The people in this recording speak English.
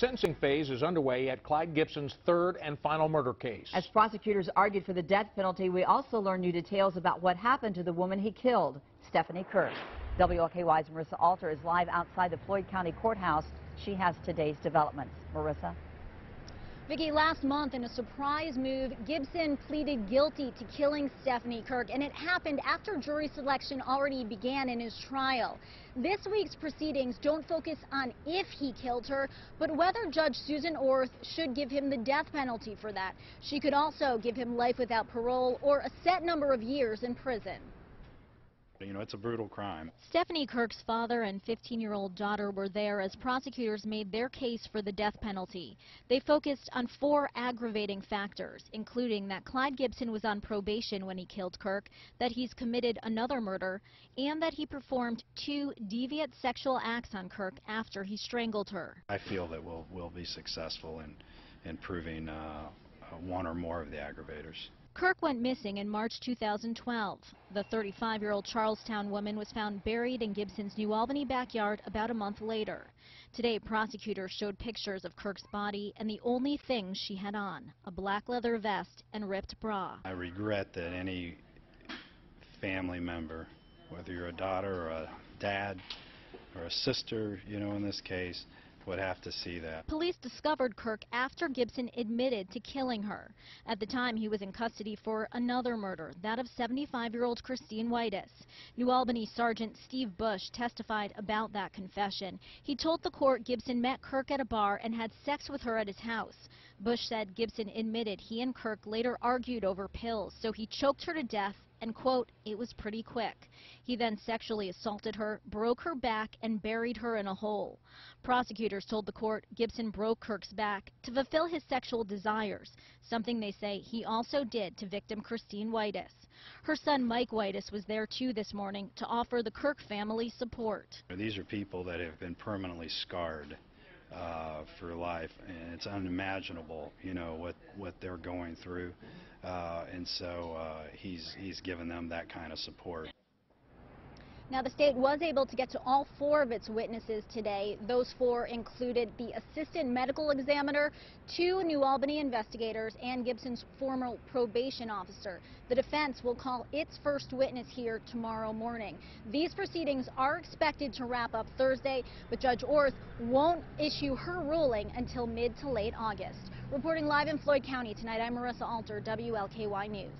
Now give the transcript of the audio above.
sentencing phase is underway at Clyde Gibson's third and final murder case. As prosecutors argued for the death penalty, we also learned new details about what happened to the woman he killed, Stephanie Kirk. WLKY's Marissa Alter is live outside the Floyd County Courthouse. She has today's developments. Marissa? Vicki, last month in a surprise move, Gibson pleaded guilty to killing Stephanie Kirk, and it happened after jury selection already began in his trial. This week's proceedings don't focus on if he killed her, but whether Judge Susan Orth should give him the death penalty for that. She could also give him life without parole or a set number of years in prison. You know, it's a brutal crime. Stephanie Kirk's father and 15-year-old daughter were there as prosecutors made their case for the death penalty. They focused on 4 aggravating factors, including that Clyde Gibson was on probation when he killed Kirk, that he's committed another murder, and that he performed 2 deviant sexual acts on Kirk after he strangled her. I feel that we'll be successful in proving one or more of the aggravators. Kirk went missing in March 2012. The 35-year-old Charlestown woman was found buried in Gibson's New Albany backyard about a month later. Today, prosecutors showed pictures of Kirk's body and the only things she had on, a black leather vest and ripped bra. I regret that any family member, whether you're a daughter or a dad or a sister, you know, in this case, would have to see that. Police discovered Kirk after Gibson admitted to killing her. At the time, he was in custody for another murder, that of 75-year-old Christine Whitus. New Albany Sergeant Steve Bush testified about that confession. He told the court Gibson met Kirk at a bar and had sex with her at his house. Bush said Gibson admitted he and Kirk later argued over pills, so he choked her to death and, quote, it was pretty quick. He then sexually assaulted her, broke her back, and buried her in a hole. Prosecutors told the court Gibson broke Kirk's back to fulfill his sexual desires, something they say he also did to victim Christine Whitus. Her son Mike Whitus was there too this morning to offer the Kirk family support. These are people that have been permanently scarred for life, and it's unimaginable, you know, what they're going through, and so he's given them that kind of support. Now, the state was able to get to all 4 of its witnesses today. Those 4 included the assistant medical examiner, 2 New Albany investigators, and Gibson's former probation officer. The defense will call its first witness here tomorrow morning. These proceedings are expected to wrap up Thursday, but Judge Orth won't issue her ruling until mid to late August. Reporting live in Floyd County tonight, I'm Marissa Alter, WLKY News.